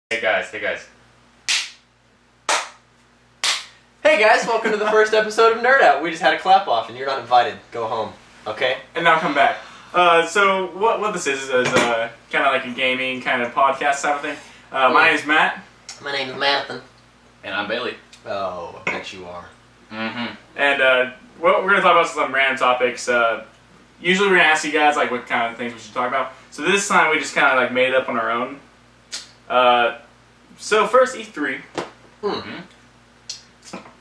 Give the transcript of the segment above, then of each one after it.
Hey guys, hey guys. Hey guys, welcome to the first episode of Nerd Out. We just had a clap off and you're not invited. Go home, okay? And now come back. So what this is kind of like a gaming kind of podcast type of thing. My name is Matt. My name is Mathan. And I'm Bailey. Oh, I bet you are. Mm-hmm. And we're going to talk about some random topics. Usually we're going to ask you guys like what kind of things we should talk about. So this time we just kind of like made it up on our own. So first E3.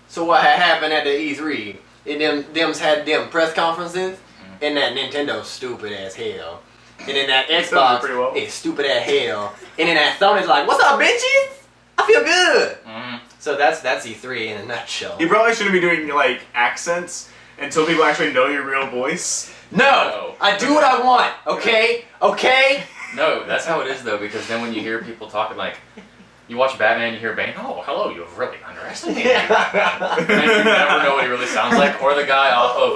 So what happened at the E3? Them's had them press conferences, and that Nintendo's stupid as hell. And then that Xbox is stupid as hell. And then that Sony's like, what's up, bitches? I feel good. So that's E3 in a nutshell. You probably shouldn't be doing like accents until people actually know your real voice. No! I do what I want, okay? Okay? No, that's how it is though, because then when you hear people talking like, you watch Batman, you hear Bane, oh, hello, you have really underestimated me. And you never know what he really sounds like. Or the guy off of,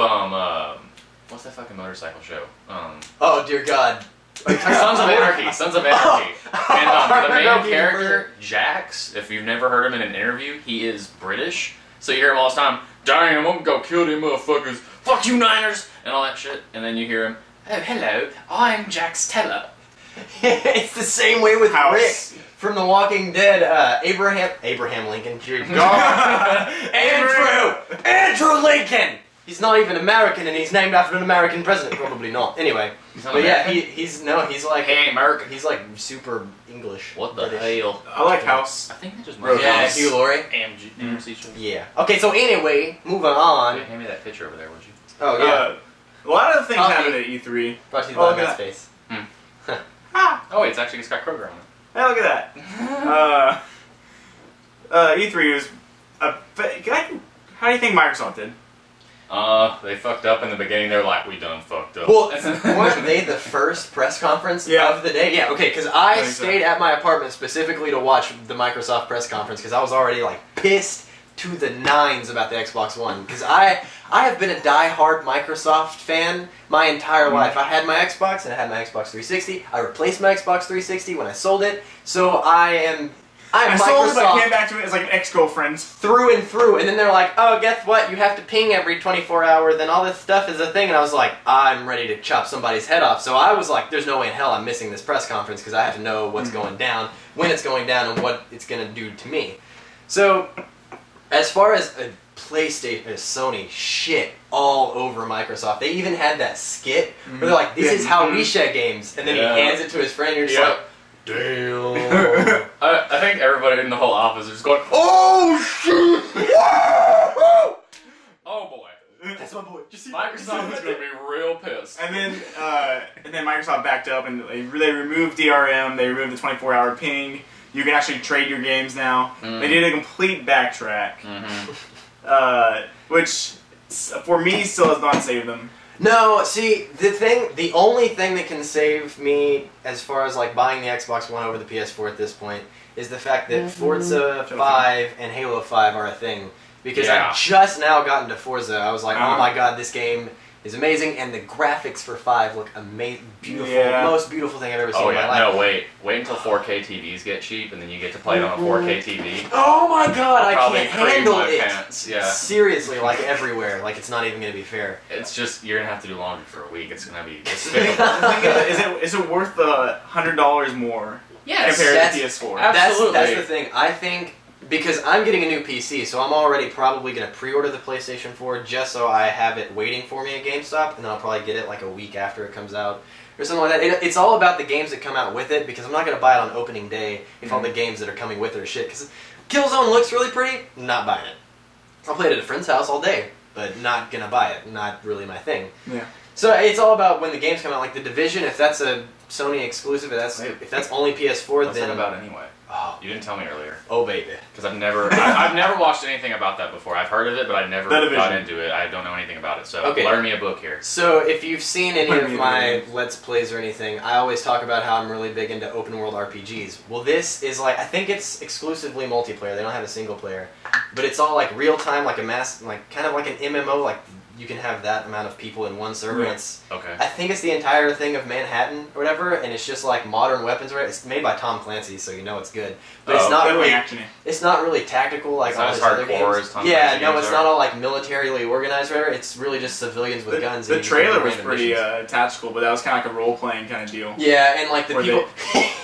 what's that fucking motorcycle show? Oh, dear God. Sons of Anarchy. Sons of Anarchy. And the main character, Jax, if you've never heard him in an interview, he is British. So you hear him all the time, damn, I'm gonna go kill them motherfuckers. Fuck you, Niners! And all that shit. And then you hear him, oh, hello, I'm Jax Teller. It's the same way with Rick from The Walking Dead. Abraham Lincoln. Dear God. Andrew Lincoln. He's not even American, and he's named after an American president. Probably not. Anyway, but yeah, he's like hey, American. He's like super English. What the hell? I like House. I think they just wrote Hugh Laurie. AMC show. Yeah. Okay, so anyway, moving on. Yeah, hand me that picture over there, would you? Oh yeah. A lot of things happened at E3. Brought to you by Matt's face. Oh wait, it's got Kroger on it. Hey, look at that. E3 was how do you think Microsoft did? They fucked up in the beginning. They're like, we done fucked up. Well, weren't they the first press conference of the day? Yeah, okay, because I stayed at my apartment specifically to watch the Microsoft press conference because I was already like pissed to the nines about the Xbox One. Because I have been a die-hard Microsoft fan my entire life. I had my Xbox and I had my Xbox 360. I replaced my Xbox 360 when I sold it. So I'm I Microsoft sold it, but I came back to it as like an ex-girlfriend. Through and through. And then they're like, oh, guess what? You have to ping every 24 hours, then all this stuff is a thing. And I was like, I'm ready to chop somebody's head off. So I was like, there's no way in hell I'm missing this press conference because I have to know what's going down, when it's going down, and what it's going to do to me. So, as far as a PlayStation, Sony shit all over Microsoft. They even had that skit where they're like, this is how we share games. And then he hands it to his friend and you're just like, damn. I think everybody in the whole office is just going, oh shit! oh boy. That's my boy. Microsoft is going to be real pissed. And then Microsoft backed up and they removed DRM, they removed the 24-hour ping. You can actually trade your games now. They did a complete backtrack. Which, for me, still has not saved them. No, see, the only thing that can save me as far as like buying the Xbox One over the PS4 at this point is the fact that Forza 5 and Halo 5 are a thing. Because I just now got into Forza. I was like, oh my god, this game is amazing, and the graphics for 5 look amazing, beautiful, most beautiful thing I've ever seen in my life. No, wait until 4K TVs get cheap, and then you get to play it on a 4K TV. Oh my god, I can't handle it. Yeah. Seriously, like everywhere, like it's not even going to be fair. It's just, you're going to have to do laundry for a week, it's going to be despicable. Is it worth the $100 more compared to PS4? Absolutely. That's the thing. I think, because I'm getting a new PC, so I'm already probably going to pre-order the PlayStation 4 just so I have it waiting for me at GameStop, and then I'll probably get it like a week after it comes out, or something like that. It's all about the games that come out with it, because I'm not going to buy it on opening day if all the games that are coming with it are shit, because Killzone looks really pretty, not buying it. I'll play it at a friend's house all day, but not going to buy it, not really my thing. Yeah. So it's all about when the games come out, like The Division, if that's a Sony exclusive, if that's only PS4, What's then... that about anyway? Oh. You didn't tell me earlier. Oh, baby. Because I've never watched anything about that before. I've heard of it, but I never got into it. I don't know anything about it, so learn me a book here. So if you've seen any of my Let's Plays or anything, I always talk about how I'm really big into open world RPGs. Well, this is like, I think it's exclusively multiplayer. They don't have a single player. But it's all like real time, like kind of like an MMO, like you can have that amount of people in one server. Yeah. It's Okay. I think it's the entire thing of Manhattan or whatever, and it's just like modern weapons. Right? It's made by Tom Clancy, so you know it's good. But it's not definitely really action. it's not really tactical like It's all not these as other hardcore games. as Tom Yeah, Clancy no, games it's are. not all like militarily organized. Whatever. It's really just civilians with guns. The and you trailer just do was random pretty missions. tactical, but that was kind of like a role playing kind of deal. Yeah, and like the Where people.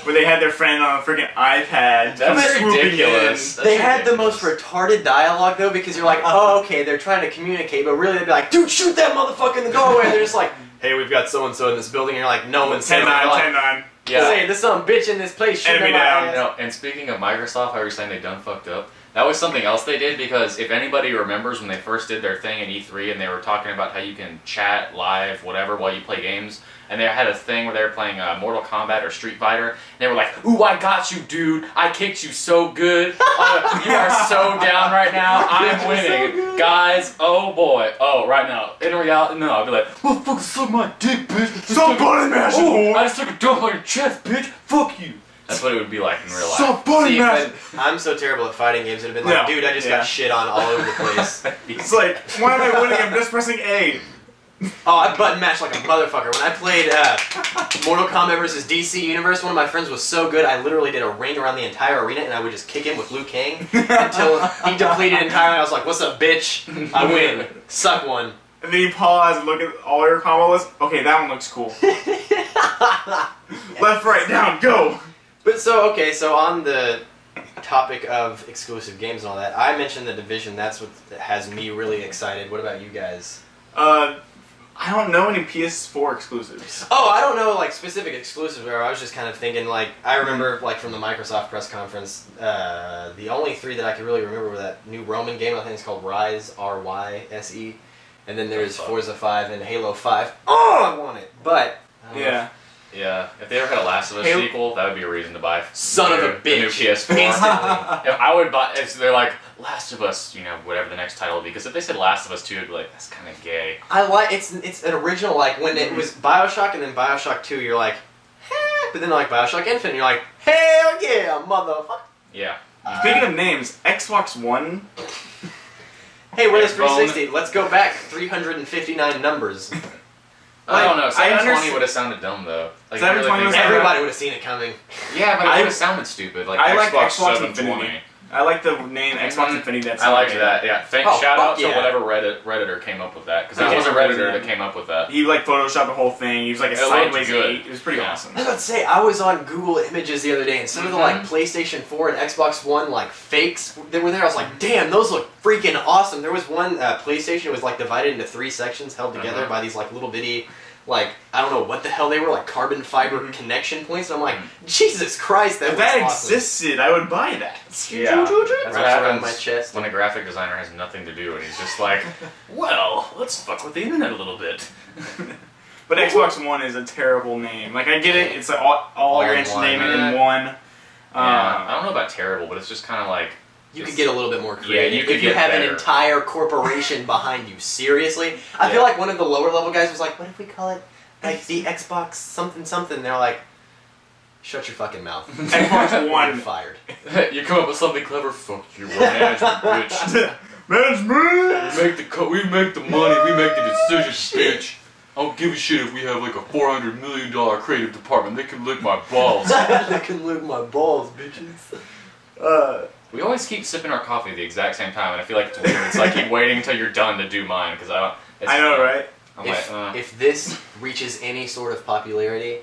Where they had their friend on a freaking iPad. That's swooping ridiculous. in. They That's had the most ridiculous. retarded dialogue though, because you're like, oh, okay, they're trying to communicate, but really they'd be like, dude, shoot that motherfucker in the doorway. And they're just like, hey, we've got so and so in this building. And you're like, no one's saying 10-9, like, 10-9. Yeah. Hey, there's some bitch in this place. Shoot Enemy him down. out. No, and speaking of Microsoft, how you were saying they done fucked up. That was something else they did, because if anybody remembers when they first did their thing in E3 and they were talking about how you can chat live, whatever, while you play games, and they had a thing where they were playing Mortal Kombat or Street Fighter, and they were like, ooh, I got you, dude. I kicked you so good. You are so down right now. I'm winning. Guys, oh boy. Oh, right now. In reality, no, I'd be like, well, fucking suck my dick, bitch. Stop button mashing, Oh, boy. I just took a dump on your chest, bitch. Fuck you. That's what it would be like in real life. Stop button See, mashing. but I'm so terrible at fighting games. It'd have been like, No. dude, I just Yeah. got shit on all over the place. It's like, why am I winning? I'm just pressing A. Oh, I button mashed like a motherfucker. When I played Mortal Kombat vs. DC Universe, one of my friends was so good, I literally did a ring around the entire arena, and I would just kick him with Liu Kang until he depleted entirely. I was like, what's up, bitch? I win. Suck one. And then you pause and look at all your combo lists. Okay, that one looks cool. Left, right, down, go. But so, okay, so on the topic of exclusive games and all that, I mentioned The Division. That's what has me really excited. What about you guys? I don't know any PS4 exclusives. Oh, I don't know, like, specific exclusives, where I was just kind of thinking, like, I remember, like, from the Microsoft press conference, the only three that I could really remember were that new Roman game, I think it's called Rise, R-Y-S-E, and then there's Forza 5 and Halo 5. Oh, I want it! But, I don't know Yeah. Yeah, if they ever had a Last of Us Halo- sequel, that would be a reason to buy. Son of a the new bitch. PS4. Instantly. If I would buy. If they're like Last of Us, you know, whatever the next title would be. Because if they said Last of Us 2, I'd be like, that's kind of gay. I like, it's an original, like, when it was Bioshock and then Bioshock 2, you're like, eh, but then, like, Bioshock Infinite, you're like, hell yeah, motherfucker. Yeah. Speaking of names, Xbox One. Hey, we're the Xbone. 360. Let's go back 359 numbers. I don't know. I 720 understand- would have sounded dumb though. Like, 720 was think- Everybody would have seen it coming. Yeah, but it I- would have sounded stupid. Like I like Xbox Xbox 720. Infinity. I like the name Xbox Infinity. That's I liked that. Yeah. Oh, Shout out fuck to yeah. whatever Redditor came up with that, because that Okay. was a Redditor that came up with that. He like photoshopped the whole thing. He was like a It looked sideways good. 8. It was pretty Yeah. awesome. I was about to say, I was on Google Images the other day, and some of the like PlayStation 4 and Xbox One like fakes that were there, I was like, damn, those look freaking awesome. There was one PlayStation, it was like divided into 3 sections held together by these like little bitty, like, I don't know what the hell they were, like carbon fiber connection points. And I'm like, Jesus Christ, that If looks that awesome. existed, I would buy that. Yeah. That's what Wraps around happens my chest. when a graphic designer has nothing to do and he's just like, well, let's fuck with the internet a little bit. But Xbox One is a terrible name. Like, I get it. It's like all your in entertainment one. in one. Yeah, I don't know about terrible, but it's just kind of like... You just- could get a little bit more creative. you could if you get have better. an entire corporation behind you. Seriously, I feel Yeah. like one of the lower level guys was like, "What if we call it like the Xbox something something?" They're like, "Shut your fucking mouth." Xbox You're One. fired. You come up with something clever, fuck you, we're management, bitch. Management! We make the money, we make the decisions, bitch. I don't give a shit if we have like a $400 million creative department. They can lick my balls. They can lick my balls, bitches. We always keep sipping our coffee at the exact same time, and I feel like it's weird. It's like keep waiting until you're done to do mine, because I don't... It's, I know, right? I'm If, like, if this reaches any sort of popularity,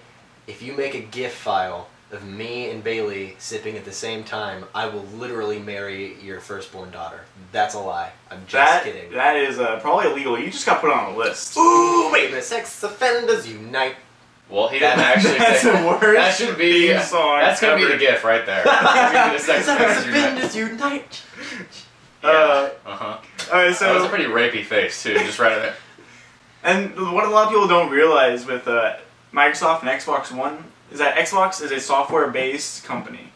if you make a GIF file of me and Bailey sipping at the same time, I will literally marry your firstborn daughter. That's a lie. I'm just kidding. That is probably illegal. You just got put on a list. Ooh, wait a minute. Sex offenders unite. well, he didn't actually That's say... the worst That should be... theme song That's going to be ever. the GIF right there. That's gonna be the sex Sex offenders unite. offenders unite. Yeah. Uh, Alright, Alright, that was a so... pretty rapey face, too, just right in it. And what a lot of people don't realize with Microsoft and Xbox One is that Xbox is a software-based company.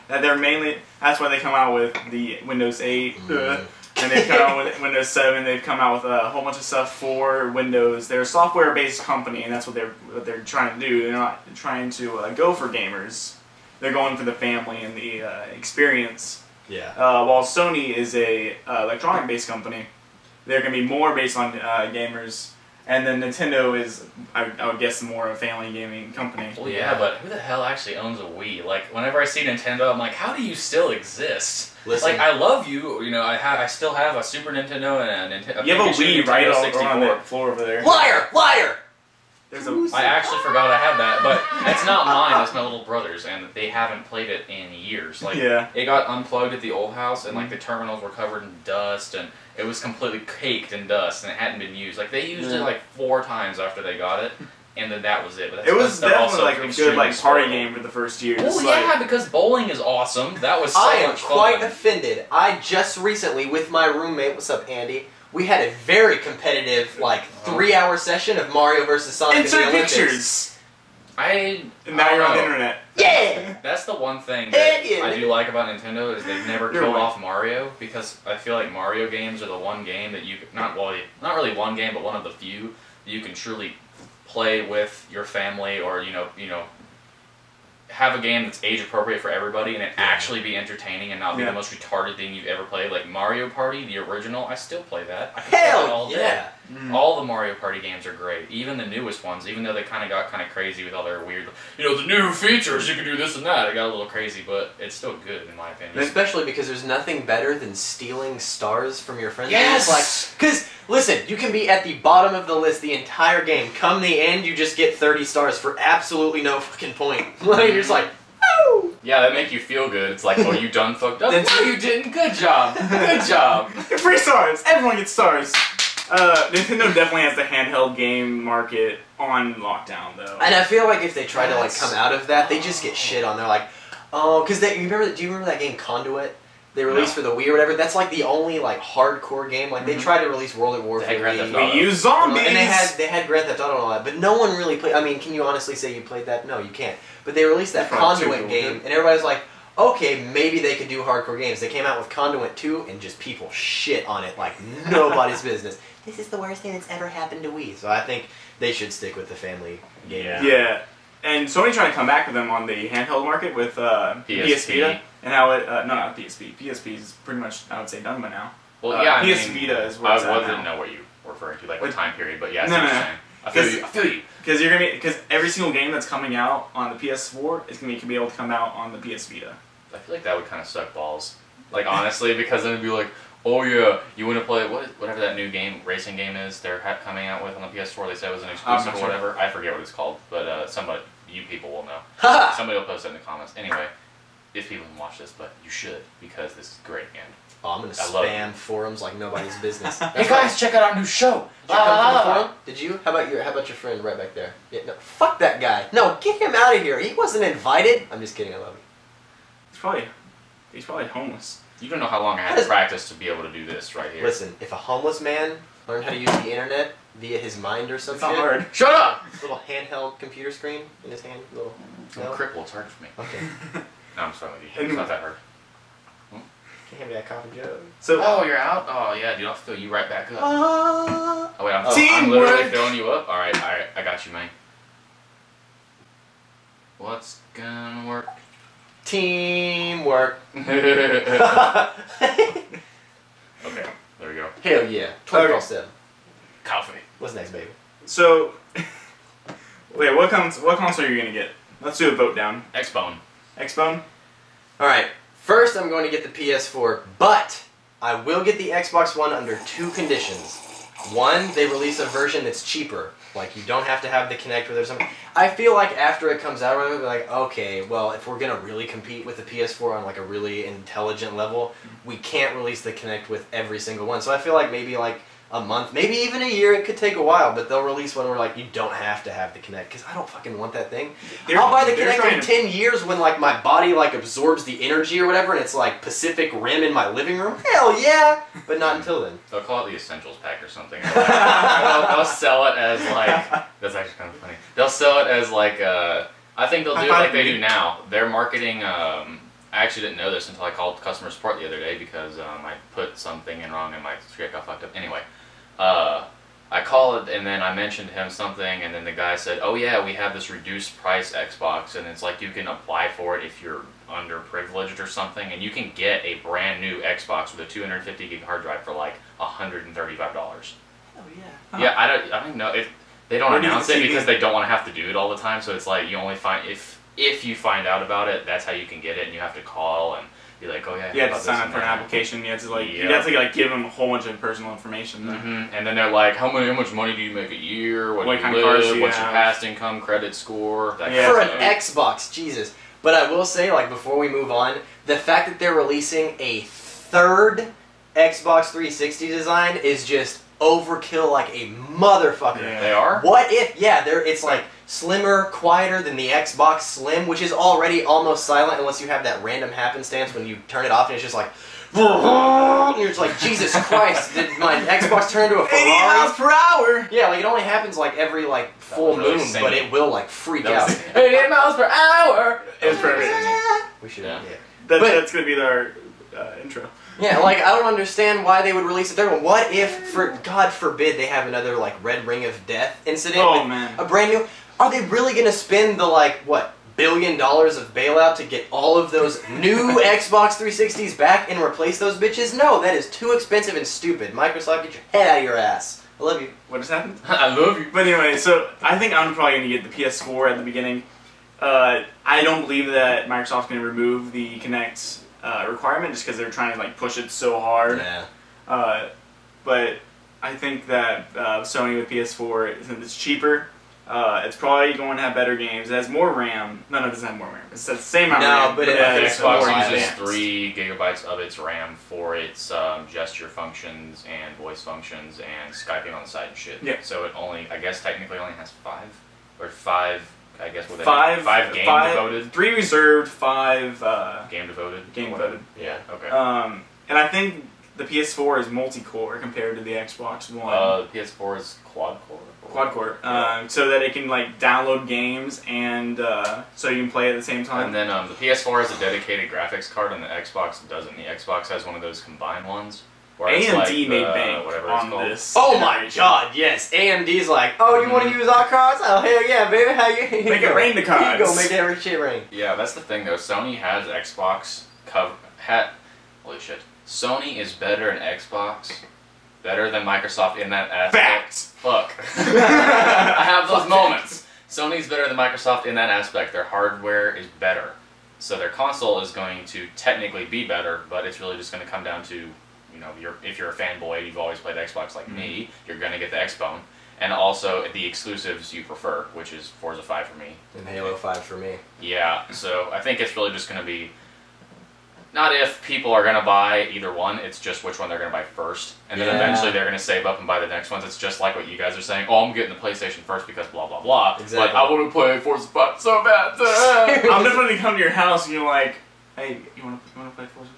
That they're mainly... That's why they come out with the Windows 8... and they've come out with Windows 7. They've come out with a whole bunch of stuff for Windows. They're a software-based company, and that's what they're trying to do. They're not trying to go for gamers. They're going for the family and the experience. Yeah. While Sony is a electronic-based company, they're going to be more based on gamers. And then Nintendo is, I would guess, more a family gaming company. Well, yeah, but who the hell actually owns a Wii? Like, whenever I see Nintendo, I'm like, how do you still exist? Listen. Like, I love you. You know, I still have a Super Nintendo and a Nintendo. You have a Wii right on the floor over there. Liar! Liar! I actually forgot I had that, but it's not mine. It's my little brother's, and they haven't played it in years. Like, it got unplugged at the old house, and like the terminals were covered in dust, and it was completely caked in dust, and it hadn't been used. Like they used it like 4 times after they got it, and then that was it. But it was definitely like a good like party game for the first year. Well, yeah, because bowling is awesome. That was so much fun. I am quite offended. I just recently, with my roommate, what's up, Andy? We had a very competitive, like, 3-hour session of Mario vs. Sonic in the Olympics. Pictures! And now you're on the internet. Yeah! That's the one thing that I do like about Nintendo is they've never killed off Mario, because I feel like Mario games are the one game that you not really one game, but one of the few that you can truly play with your family, or you know have a game that's age appropriate for everybody and it actually be entertaining and not be the most retarded thing you've ever played. Like Mario Party, the original, I still play that. I can play that all day. All the Mario Party games are great. Even the newest ones, even though they kind of got crazy with all their weird, the new features, you can do this and that. It got a little crazy, but it's still good in my opinion. Especially because there's nothing better than stealing stars from your friends. Yes! Because, listen, you can be at the bottom of the list the entire game. Come the end, you just get 30 stars for absolutely no fucking point. Like, you're just like, oh! Yeah, that make you feel good. It's like, oh, you done fucked up? No, you didn't. Good job. Good job. Free stars. Everyone gets stars. Nintendo definitely has the handheld game market on lockdown, though. And I feel like if they try to like come out of that, they just get shit on. They're like, oh, because do you remember that game Conduit? They released for the Wii or whatever. That's like the only like hardcore game. Like they tried to release World at War for Wii. We use zombies. And they had Grand Theft Auto and all that, but no one really played. I mean, can you honestly say you played that? No, you can't. But they released that Conduit game, and everybody's like, okay, maybe they could do hardcore games. They came out with Conduit 2, and just people shit on it like nobody's business. This is the worst thing that's ever happened to Wii. So I think they should stick with the family game. Yeah. And Sony trying to come back with them on the handheld market with PS Vita. And how it, no, not PSP. PSP is pretty much, I would say, done by now. Well, yeah, PS Vita is where it's at now. I didn't know what you were referring to, like the time period, but yeah, I feel you. Because every single game that's coming out on the PS4 is going to be able to come out on the PS Vita. I feel like that would kind of suck balls. Like, honestly, because then it'd be like, oh yeah, you want to play whatever that new racing game is they're coming out with on the PS4. They said it was an exclusive or whatever. I forget what it's called, but you people will know. Somebody will post it in the comments. Anyway, if people can watch this, but you should, because this is great, and oh, I'm gonna spam forums like nobody's business. Hey guys, check out our new show. Did you come from the forum? Did you? How about your friend right back there? Yeah, no, fuck that guy. No, get him out of here. He wasn't invited. I'm just kidding. I love you. He's probably homeless. You don't know how long I had to practice to be able to do this right here. Listen, if a homeless man learned how to use the internet via his mind or something, it's not hard. Shut up! Little handheld computer screen in his hand. I'm crippled. It's hard for me. Okay. No, I'm sorry with you. It's not that hard. Can't hand me that coffee jug. Oh, you're out? Oh, yeah, dude, I'll fill you right back up. Oh, wait, I'm Teamwork! literally filling you up? Alright, I got you, man. What's gonna work? Teamwork. Okay, there we go. Hell yeah. 24/7. Coffee. What's next, baby? So, wait, what console are you gonna get? Let's do a vote down. Xbone. Xbone? Alright, first I'm going to get the PS4, but I will get the Xbox One under 2 conditions. One, they release a version that's cheaper. Like, you don't have to have the Kinect with it or something. I feel like after it comes out, we're like, okay, well, if we're going to really compete with the PS4 on, like, a really intelligent level, we can't release the Kinect with every single one. So I feel like maybe, like, a month, maybe even a year, it could take a while, but they'll release one where, like, you don't have to have the Kinect, because I don't fucking want that thing. I'll buy the Kinect in 10 years when, like, my body, like, absorbs the energy or whatever, and it's, like, Pacific Rim in my living room. Hell yeah! But not until then. They'll call it the Essentials Pack or something. They'll sell it as, like, that's actually kind of funny. They'll sell it as, like, I think they'll do it like they do now. They're marketing, I actually didn't know this until I called customer support the other day because I put something in wrong and my script got fucked up. Anyway, I called and then I mentioned to him something and then the guy said, oh yeah, we have this reduced price Xbox and it's like you can apply for it if you're underprivileged or something and you can get a brand new Xbox with a 250 gig hard drive for like $100 $135. Oh yeah. Yeah, I don't know if they don't announce it because they don't want to have to do it all the time. So it's like you only find if you find out about it, that's how you can get it, and you have to call and be like, oh yeah. You have to sign up for an application. You have to give them a whole bunch of personal information. And then they're like, how much money do you make a year? What kind you of cars live? do you What's your have? past income, credit score? That For kind an of Xbox, Jesus. But I will say, like, before we move on, the fact that they're releasing a third Xbox 360 design is just overkill like a motherfucker. Yeah. They are? What if, it's like slimmer, quieter than the Xbox Slim, which is already almost silent unless you have that random happenstance when you turn it off and it's just like, and you're just like, Jesus Christ, did my Xbox turn into a Ferrari? 80 miles per hour! Yeah, like it only happens like every like full really moon, singing. but it will like freak out. 88 miles per hour! It's perfect. We should, Yeah. That's going to be our intro. Yeah, like, I don't understand why they would release a third one. What if, for God forbid, they have another, like, Red Ring of Death incident? Oh, with man. A brand new... Are they really going to spend the, like, what, $1 billion of bailout to get all of those new Xbox 360s back and replace those bitches? No, that is too expensive and stupid. Microsoft, get your head out of your ass. I love you. What just happened? I love you. But anyway, so I think I'm probably going to get the PS4 at the beginning. I don't believe that Microsoft's going to remove the Kinect requirement just because they're trying to like push it so hard. Yeah. But I think that Sony with PS4, since it's cheaper, it's probably going to have better games. It has more RAM. None of it has more RAM. It's the same amount of RAM. but it The has Xbox more uses advanced. 3 gigabytes of its RAM for its gesture functions and voice functions and Skyping on the side and shit. Yeah. So it only, I guess, technically only has 5 or 5. I guess with Five game devoted. 3 reserved, 5 Game devoted. game devoted. Yeah. Okay. And I think the PS4 is multi-core compared to the Xbox One. The PS4 is quad core. Quad-core, so that it can like download games and so you can play at the same time. And then the PS4 has a dedicated graphics card, and the Xbox doesn't. The Xbox has one of those combined ones. Where it's AMD like made bank whatever it's on called. this. Oh my God, yes. AMD's like, oh, you want to use our cards? Oh, hell yeah, baby. How you? Make it rain the cards. Here you go, make every shit rain. Yeah, that's the thing though. Sony has Xbox holy shit. Sony is better in Xbox, better than Microsoft in that aspect. Facts. Fuck. I have those moments. Sony's better than Microsoft in that aspect. Their hardware is better. So their console is going to technically be better, but it's really just going to come down to, you know, if you're a fanboy, you've always played Xbox like me, you're going to get the Xbone. And also the exclusives you prefer, which is Forza 5 for me. And Halo 5 for me. Yeah, so I think it's really just going to be, not if people are going to buy either one, it's just which one they're going to buy first. And then eventually they're going to save up and buy the next ones. It's just like what you guys are saying, oh, I'm getting the PlayStation first because blah, blah, blah. Exactly. But I want to play Forza 5 so bad. I'm definitely come to your house and you're like, hey, you want to play Forza?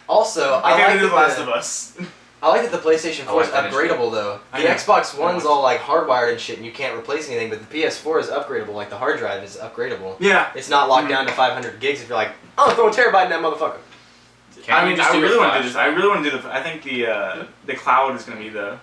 Also, I Okay, like we do that The Last of Us. I like that the PlayStation 4 is I like upgradable though. I The know. Xbox One's all like hardwired and shit and you can't replace anything, but the PS4 is upgradable, like the hard drive is upgradable. Yeah. It's not locked down to 500 gigs if you're like, I'm gonna throw a terabyte in that motherfucker. Can't you just I do really a want to flash do this. I really want to do the. I think the cloud is going to be the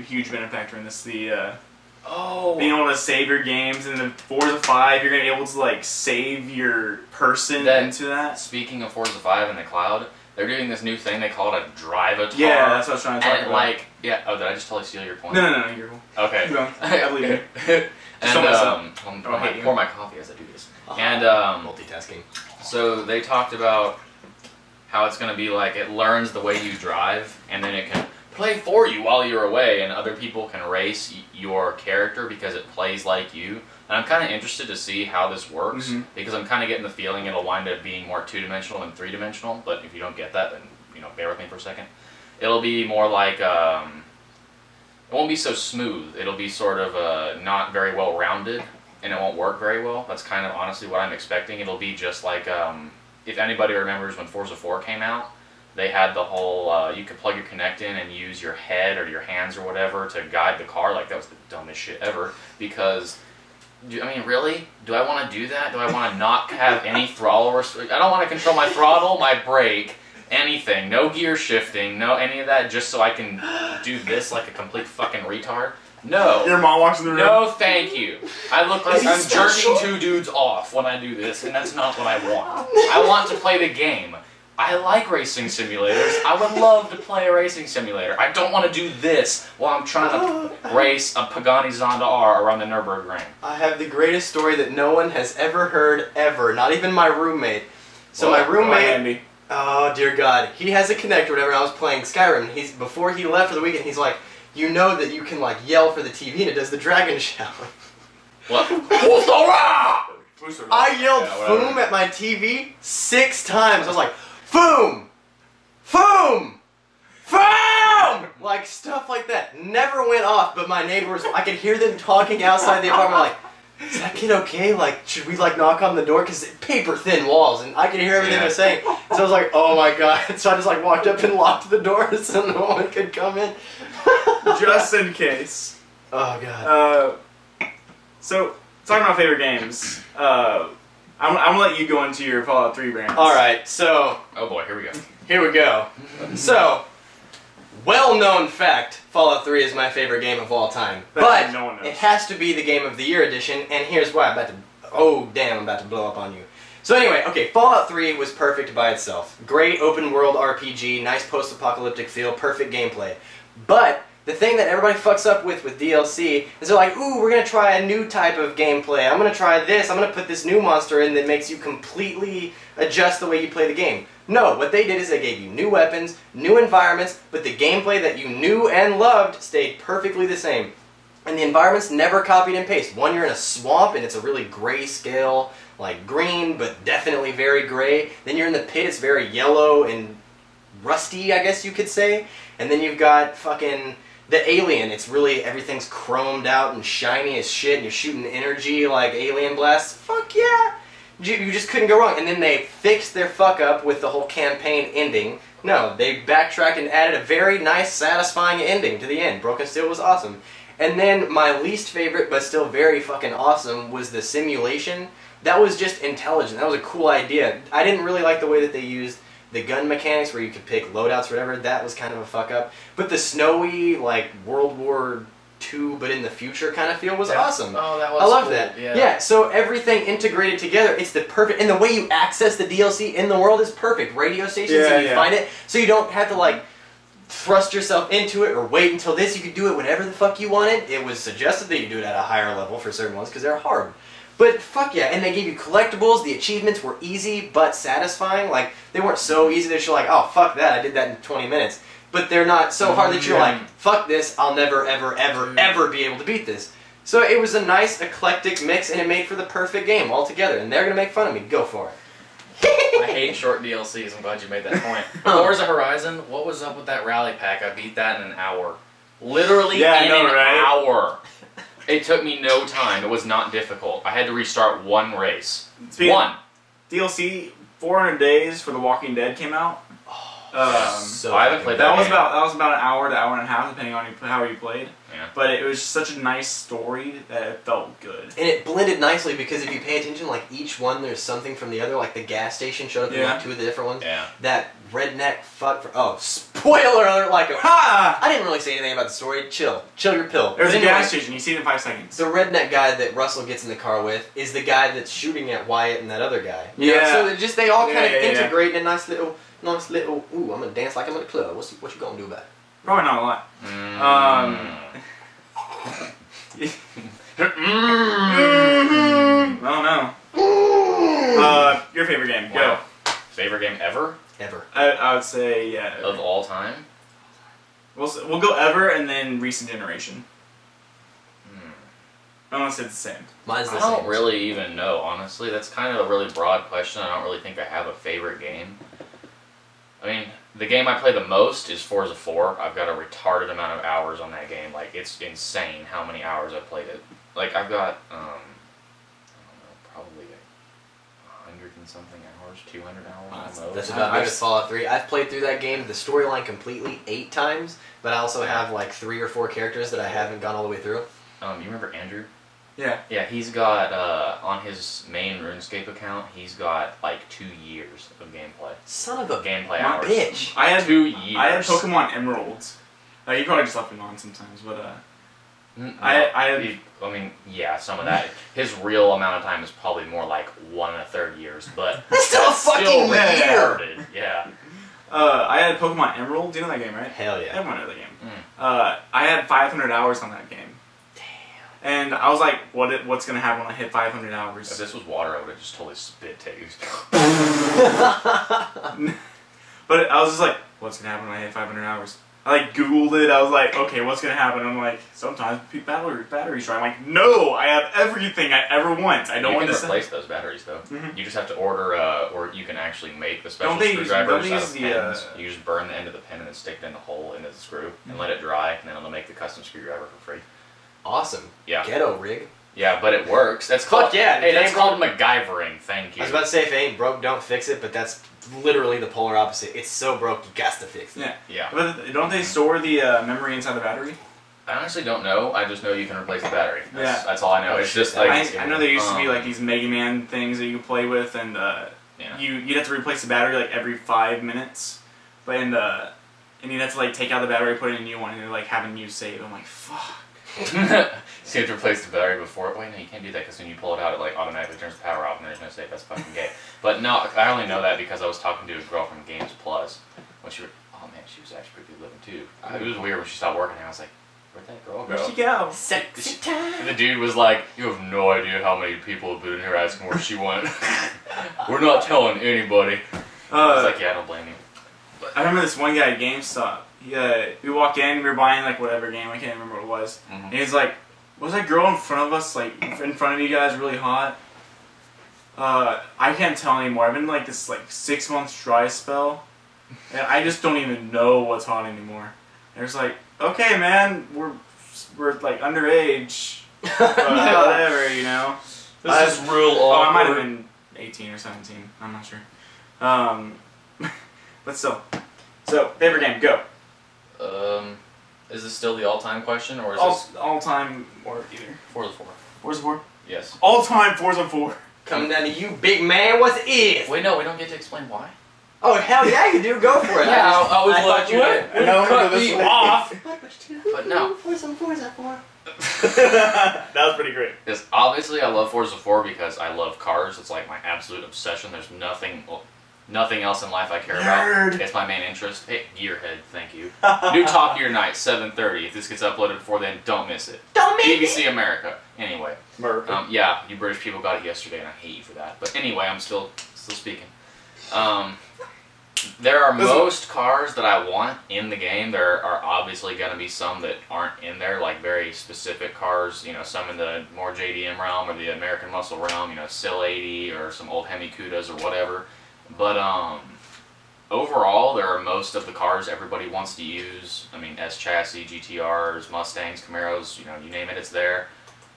huge benefactor in this. Being able to save your games in the Forza 5, you're going to be able to like save your person into that. Speaking of Forza 5 in the cloud, they're doing this new thing they call it a drive-a-tar. Yeah, that's what I was trying to talk and about. like, yeah. Oh, did I just totally steal your point? No, you're cool. Okay. Keep going. I believe you. And Don't mess up. I'll pour my coffee as I do this. And Multitasking. so they talked about how it's going to be like it learns the way you drive, and then it can play for you while you're away, and other people can race your character because it plays like you. And I'm kind of interested to see how this works, because I'm kind of getting the feeling it'll wind up being more two-dimensional than three-dimensional, but if you don't get that, then, you know, bear with me for a second. It'll be more like, it won't be so smooth. It'll be sort of not very well-rounded, and it won't work very well. That's kind of honestly what I'm expecting. It'll be just like, if anybody remembers when Forza 4 came out, they had the whole, you could plug your Kinect in and use your head or your hands or whatever to guide the car. Like, that was the dumbest shit ever, because, I mean, really? Do I want to do that? Do I want to not have any throttle restriction? I don't want to control my throttle, my brake, anything. No gear shifting, no any of that, just so I can do this like a complete fucking retard? No. Your mom walks in the room. No, thank you. I look like I'm jerking two dudes off when I do this, and that's not what I want. I want to play the game. I like racing simulators. I would love to play a racing simulator. I don't want to do this while I'm trying to race a Pagani Zonda R around the Nürburgring. I have the greatest story that no one has ever heard, ever. Not even my roommate. So my roommate... Oh, dear God. He has a Kinect or whatever, and I was playing Skyrim. Before he left for the weekend, he's like, you know that you can, like, yell for the TV, and it does the dragon shout. What? I yelled Foom at my TV 6 times. I was like, Foom! Foom! Foom! Like, stuff like that. Never went off, but my neighbors, I could hear them talking outside the apartment like, is that kid okay? Like, should we, like, knock on the door? Because paper-thin walls, and I could hear everything they're saying. So I was like, oh my God. So I just, like, walked up and locked the door so no one could come in. Just in case. Oh, God. So, talking about favorite games, I'm gonna let you go into your Fallout 3 brands. Alright, so... Oh boy, here we go. Here we go. So, well-known fact, Fallout 3 is my favorite game of all time. But no one knows. it has to be the Game of the Year edition, and here's why. I'm about to blow up on you. So anyway, okay, Fallout 3 was perfect by itself. Great open-world RPG, nice post-apocalyptic feel, perfect gameplay. But the thing that everybody fucks up with DLC is they're like, ooh, we're going to try a new type of gameplay. I'm going to try this. I'm going to put this new monster in that makes you completely adjust the way you play the game. No, what they did is they gave you new weapons, new environments, but the gameplay that you knew and loved stayed perfectly the same. And the environments never copied and pasted. One, you're in a swamp, and it's a really grayscale, like green, but definitely very gray. Then you're in the pit, it's very yellow and rusty, I guess you could say. And then you've got fucking the alien. It's really, everything's chromed out and shiny as shit, and you're shooting energy like alien blasts. Fuck yeah! You just couldn't go wrong. And then they fixed their fuck up with the whole campaign ending. No, they backtracked and added a very nice, satisfying ending to the end. Broken Steel was awesome. And then my least favorite, but still very fucking awesome, was the simulation. That was just intelligent. That was a cool idea. I didn't really like the way that they used the gun mechanics where you could pick loadouts or whatever. That was kind of a fuck up. But the snowy, like, World War II, but in the future kind of feel was awesome. Oh, that was I love cool. that. Yeah. Yeah, so everything integrated together, it's the perfect, and the way you access the DLC in the world is perfect. Radio stations, and you find it, so you don't have to, like, thrust yourself into it or wait until this. You could do it whenever the fuck you wanted. It was suggested that you do it at a higher level for certain ones because they're hard. But fuck yeah, and they gave you collectibles. The achievements were easy but satisfying. Like, they weren't so easy that you're like, oh, fuck that, I did that in 20 minutes. But they're not so hard that you're like, fuck this, I'll never, ever, ever, ever be able to beat this. So it was a nice, eclectic mix, and it made for the perfect game altogether. And they're going to make fun of me. Go for it. I hate short DLCs. I'm glad you made that point. Forza Horizon, what was up with that rally pack? I beat that in an hour. Literally in an hour. It took me no time. It was not difficult. I had to restart one race. One. DLC 400 Days for The Walking Dead came out. So I haven't played that. That was about an hour to hour and a half, depending on how you played. Yeah. But it was such a nice story that it felt good. And it blended nicely because if you pay attention, like each one, there's something from the other. Like the gas station showed up in like 2 of the different ones. Yeah. That redneck fuck. Spoiler alert! Like, I didn't really say anything about the story. Chill your pill. There's a gas station. You see it in 5 seconds. The redneck guy that Russell gets in the car with is the guy that's shooting at Wyatt and that other guy. Yeah. So they all kind of integrate in a nice little. Ooh, I'm gonna dance like I'm at a club. What you gonna do about it? Probably not a lot. I don't know. Your favorite game? Wow. Favorite game ever? Ever. I would say yeah. Of all time? We'll go ever and then recent generation. Unless it's the same. Mine's the I same. don't really even know, honestly. That's kind of a really broad question. I don't really think I have a favorite game. I mean, the game I play the most is Forza 4. I've got a retarded amount of hours on that game. Like, it's insane how many hours I've played it. Like, I've got, I don't know, probably 100 and something hours, 200 hours. That's about me with Fallout 3. I've played through that game, the storyline completely 8 times, but I also have like 3 or 4 characters that I haven't gone all the way through. You remember Andrew? Yeah. Yeah, he's got, on his main RuneScape account, he's got like 2 years of gameplay. Son of a hours. bitch. I had 2 years. I had Pokemon Emeralds. He probably just left me on sometimes, but I mean, yeah, some of that. His real amount of time is probably more like 1 1/3 years, but that's still a fucking year. Yeah. I had Pokemon Emerald. Do you know that game, right? Hell yeah. Everyone knows that game. I had 500 hours on that game. And I was like, what's going to happen when I hit 500 hours? If this was water, I would have just totally spit takes. But I was just like, what's going to happen when I hit 500 hours? I like Googled it. I was like, okay, what's going to happen? I'm like, sometimes batteries dry. I'm like, no, I have everything I ever want. I don't want to replace those batteries, though. You just have to order, or you can actually make the special screwdrivers out of pins. You just burn the end of the pin and then stick it in the hole into the screw and let it dry, and then it'll make the custom screwdriver for free. Awesome. Yeah. Ghetto rig. Yeah, but it works. That's called, yeah. Hey, that's called MacGyvering. Thank you. I was about to say, if it ain't broke, don't fix it, but that's literally the polar opposite. It's so broke, you got to fix it. Yeah. Yeah. But don't they store the memory inside the battery? I honestly don't know. I just know you can replace the battery. That's all I know. It's just like I know there used to be like these Mega Man things that you could play with, and you'd have to replace the battery like every 5 minutes, but and you'd have to like take out the battery, put in a new one, and they're like having you save. I'm like, fuck. So you have to replace the battery before. Wait, no, you can't do that because when you pull it out, it like automatically turns the power off, and there's no save. That's fucking gay. But no, I only know that because I was talking to a girl from Games Plus when she. Oh man, she was actually pretty good looking too. It was weird when she stopped working, and I was like, where'd that girl go? Where'd she go? Sexy time. And the dude was like, you have no idea how many people have been in here asking where she went. We're not telling anybody. I was like, yeah, I don't blame you. But I remember this one guy at GameStop. We walked in, we were buying like whatever game, I can't remember what it was. And he's like, was that girl in front of us, like in front of you guys, really hot? I can't tell anymore. I've been in like this like 6 months dry spell, and I just don't even know what's hot anymore. And it's like, okay, man, we're like underage, but whatever, you know. This is real awkward. Oh, I might have been 18 or 17. I'm not sure. But still. So, favorite game, go. Is this still the all-time question, or is this all-time or either? Forza 4? Forza 4? Yes. All-time Forza 4. Coming down to you, big man. What's it? Wait, no, we don't get to explain why. Oh hell yeah, you do. Go for it. Yeah, I was like, what? Cut me off. But no. Forza 4. That was pretty great. Because obviously I love Forza 4 because I love cars. It's like my absolute obsession. There's nothing else in life I care about. It's my main interest. Hey, Gearhead, thank you. New Top Gear night, 7:30. If this gets uploaded before then, don't miss it. Don't miss BBC America. Anyway. America. Yeah, you British people got it yesterday, and I hate you for that. But anyway, I'm still speaking. There are most cars that I want in the game. There are obviously going to be some that aren't in there, like very specific cars. You know, some in the more JDM realm or the American Muscle realm. You know, SIL 80 or some old Hemi Cudas or whatever. But overall, there are most of the cars everybody wants to use. I mean, S chassis, GTRs, Mustangs, Camaros. You know, you name it, it's there.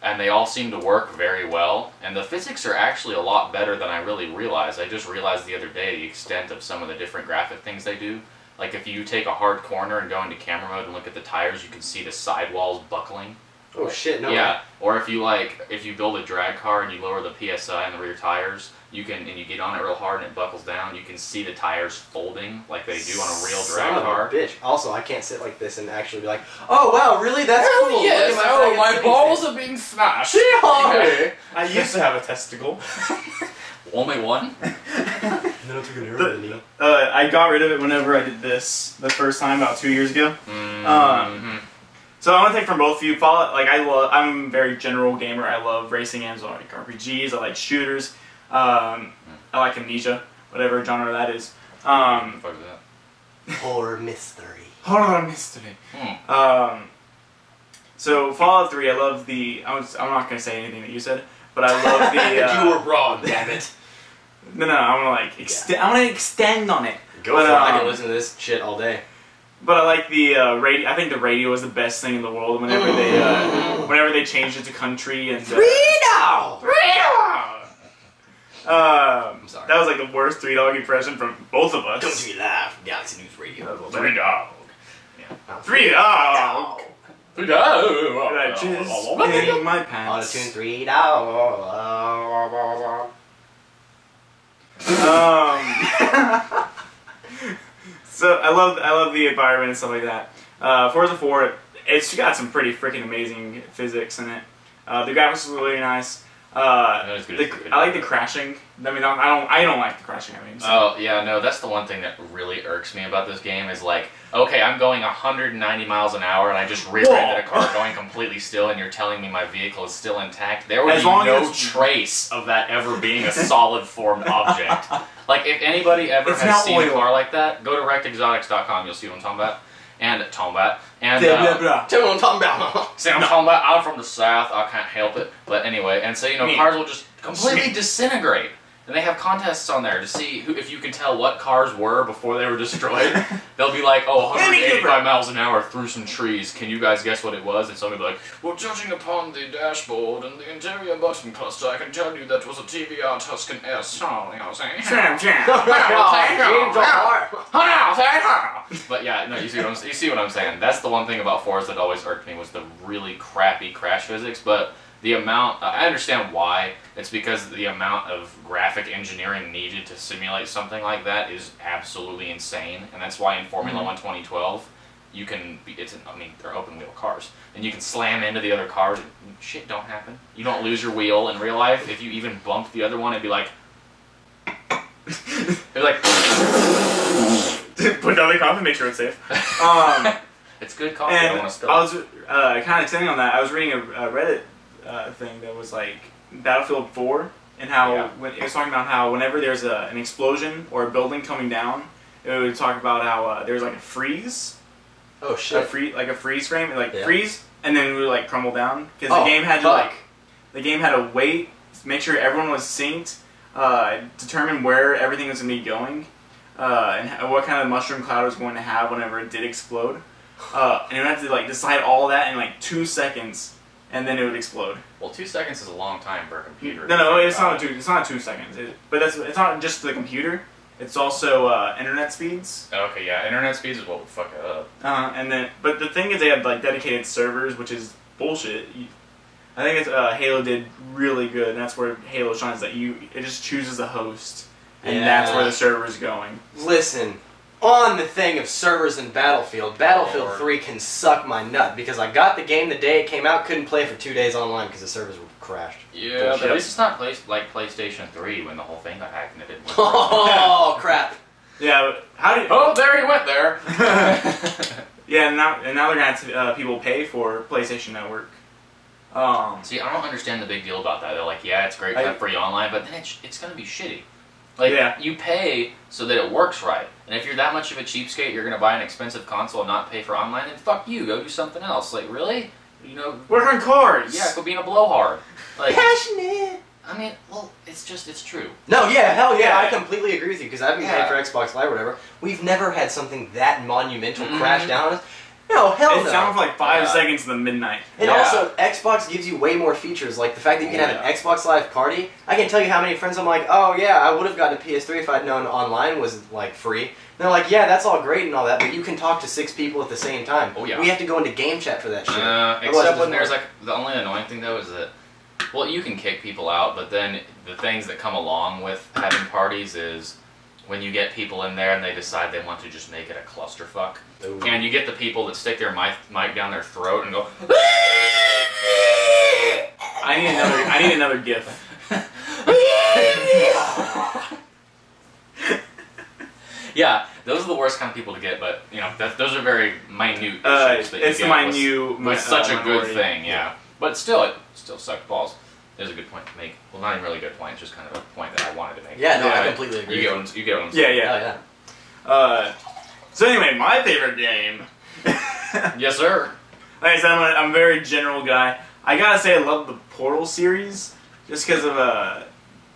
And they all seem to work very well. And the physics are actually a lot better than I really realized. I just realized the other day the extent of some of the different graphic things they do. Like if you take a hard corner and go into camera mode and look at the tires, you can see the sidewalls buckling. Oh shit, no. Yeah. Or if you build a drag car and you lower the PSI in the rear tires, you get on it real hard and it buckles down, you can see the tires folding like they do on a real drag car. Bitch. Also, I can't sit like this and actually be like, oh wow, really? That's cool. Yes. Look at My balls are being smashed. I used to have a testicle. Only one? No, it's gonna I got rid of it whenever I did this the first time about 2 years ago. So I want to take from both of you. I'm a very general gamer. I love racing games. I like RPGs. I like shooters. I like Amnesia, whatever genre that is. Fuck is that? Horror mystery. Horror mystery. So Fallout 3, I love the. I'm not gonna say anything that you said, but I love the. You were wrong, damn it. No, I want to extend. I want to extend on it. Go for it. I can listen to this shit all day. But I like the radio. I think the radio is the best thing in the world. Whenever they changed it to country and Freedom. I'm sorry. That was like the worst Three Dog impression from both of us. Don't you laugh, Galaxy News Radio. Three Dog. Yeah. Three Dog. Three Dog. I just in my pants. Auto-tune 3 Dog. So I love the environment and stuff like that. Forza 4, it's got some pretty freaking amazing physics in it. The graphics are really nice. Not as good as I like the crashing. I mean, I don't like the crashing. I mean, so. Oh yeah, no, that's the one thing that really irks me about this game is like, okay, I'm going 190 miles an hour and I just rear-ended a car going completely still, and you're telling me my vehicle is still intact. There would be no trace of that ever being a solid formed object. Like if anybody ever has seen a car like that, go to rectexotics.com. You'll see what I'm talking about. And see what I'm talking about. I'm from the South. I can't help it. But anyway, and so cars will just completely disintegrate. And they have contests on there to see if you can tell what cars were before they were destroyed. They'll be like, oh, 185 miles an hour through some trees. Can you guys guess what it was? And somebody will be like, well, judging upon the dashboard and the interior button cluster, I can tell you that was a TVR Tuscan S. Oh, you know what I'm saying? But yeah, no, you see what I'm saying. That's the one thing about Forza that always irked me was the really crappy crash physics. But the amount, I understand why. It's because the amount of graphic engineering needed to simulate something like that is absolutely insane. And that's why in Formula 1 2012, you can, they're open wheel cars. And you can slam into the other cars and shit don't happen. You don't lose your wheel in real life. If you even bumped the other one, it'd be like, put down the coffee, make sure it's safe. It's good coffee, and I don't want to spill I was kind of extending on that. I was reading a Reddit thing that was like Battlefield 4, and how when it was talking about how whenever there's an explosion or a building coming down, it would talk about how there's like a freeze. Oh shit! A freeze frame, freeze, and then it would like crumble down because the game had to wait, make sure everyone was synced, determine where everything was going to be going, and what kind of mushroom cloud it was going to have whenever it did explode, and you had to decide all that in 2 seconds. And then it would explode. Well, 2 seconds is a long time for a computer. No, it's not 2 seconds. But it's not just the computer. It's also internet speeds. Okay, yeah, internet speeds is what would fuck it up. But the thing is, they have dedicated servers, which is bullshit. I think Halo did really good, and that's where Halo shines. That it just chooses a host, and that's where the server is going. Listen. On the thing of servers in Battlefield 3 can suck my nut, because I got the game the day it came out, couldn't play for 2 days online because the servers were crashed. Yeah, but at least it's not like PlayStation 3 when the whole thing got hacked and it didn't work. Oh, crap. Yeah, but how do you... Oh, there he went there! Yeah, and now they're going to have people pay for PlayStation Network. See, I don't understand the big deal about that. They're like, yeah, it's great to have free online, but then it's going to be shitty. You pay so that it works right. And if you're that much of a cheapskate, you're going to buy an expensive console and not pay for online, then fuck you, go do something else. Really? Work on cars! Yeah, go being a blowhard. Passionate! I mean, well, it's true. No, yeah, hell yeah, I completely agree with you, because I've been paying for Xbox Live or whatever. We've never had something that monumental crash down on us. No, hell no. It's down for 5 seconds in the midnight. And also, Xbox gives you way more features, like the fact that you can have an Xbox Live party. I can tell you how many friends I'm like, oh yeah, I would have gotten a PS3 if I'd known online was free. And they're like, yeah, that's all great and all that, but you can talk to 6 people at the same time. Oh yeah. We have to go into game chat for that shit. Except when there's the only annoying thing though is that, well, you can kick people out, but then the things that come along with having parties is when you get people in there and they decide they want to just make it a clusterfuck. Ooh. And you get the people that stick their mic down their throat and go. I need another GIF. Yeah, those are the worst kind of people to get, but those are very minute issues that you it's get minute. With such a good thing, yeah. But still, it still sucked balls. There's a good point to make. Well, not even really a good point. It's just kind of a point that I wanted to make. Yeah, no, I completely agree. You get what I'm saying. Yeah. So anyway, my favorite game. Yes, sir. Like I said, I'm a very general guy. I gotta say, I love the Portal series just because of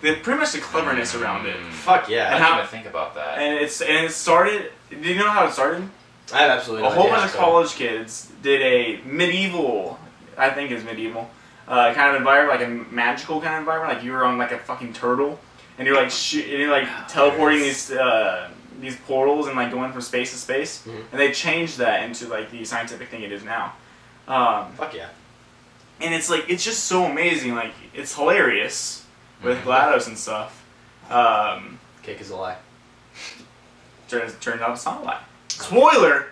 pretty much the cleverness around it. Fuck yeah! I didn't even think about that. And it started. Do you know how it started? I have absolutely. A whole bunch of college kids did a medieval. I think it's medieval. Kind of environment, like a magical kind of environment, like you were on a fucking turtle, and you're teleporting these portals and going from space to space, and they changed that into the scientific thing it is now. Fuck yeah! And it's just so amazing, it's hilarious with GLaDOS and stuff. Cake is a lie. Turns out it's not a lie. Spoiler.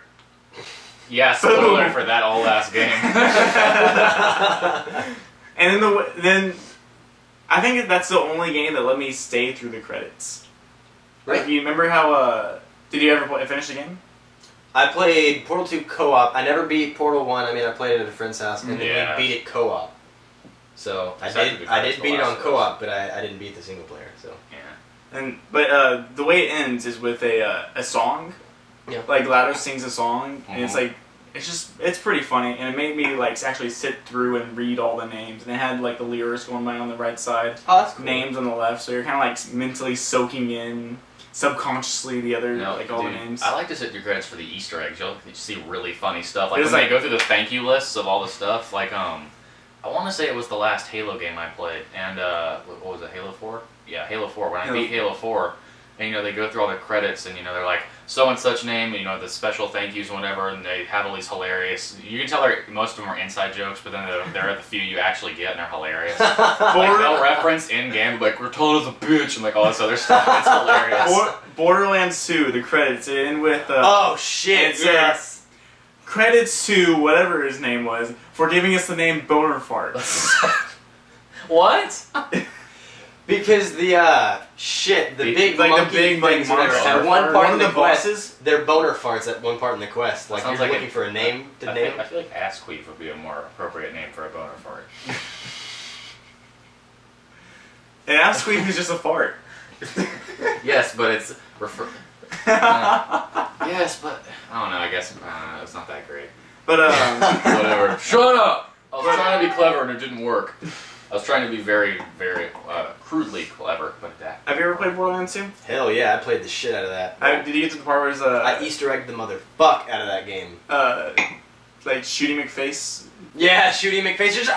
Yeah, spoiler for that old ass game. And then I think that's the only game that let me stay through the credits. Right. Like, you remember how, did you ever finish the game? I played Portal 2 co-op. I never beat Portal 1. I mean, I played it at a friend's house, and then we beat it co-op. So I did beat it on co-op, but I didn't beat the single player. So yeah. But the way it ends is with a song. Yeah. Like GLaDOS sings a song, and it's like it's pretty funny, and it made me like actually sit through and read all the names, and it had like the lyrics going by on the right side, names on the left, so you're kind of like mentally soaking in subconsciously the other all the names. I like to sit through credits for the Easter eggs. You'll see really funny stuff. Like when they go through the thank you lists of all the stuff. Like I want to say it was the last Halo game I played, and what was it, Halo 4? Yeah, Halo 4. When I beat Halo 4, and they go through all the credits, and they're like so and such name, the special thank yous and whatever, and they have all these hilarious. You can tell most of them are inside jokes, but then there are the few you actually get, and they're hilarious. Like they'll reference in game, like we're told as a bitch, and like all this other stuff. It's hilarious. Borderlands 2, the credits end with oh shit! Yes. Credits to whatever his name was for giving us the name Boner Fart. What? Because the big monkey things, whatever. At one part in the quest, they're boner farts at one part in the quest. Like, you're looking for a name to name. I feel like ass queef would be a more appropriate name for a boner fart. An ass queef is just a fart. Yes, but it's yes, but I don't know. I guess it's not that great. But whatever. Shut up! I was trying to be clever and it didn't work. I was trying to be very, very crudely clever, but that. Have you ever played Borderlands 2? Hell yeah, I played the shit out of that. Did you get to the part where there's I Easter egged the motherfuck out of that game. Like Shooty McFace? Yeah, Shooty McFace. Just,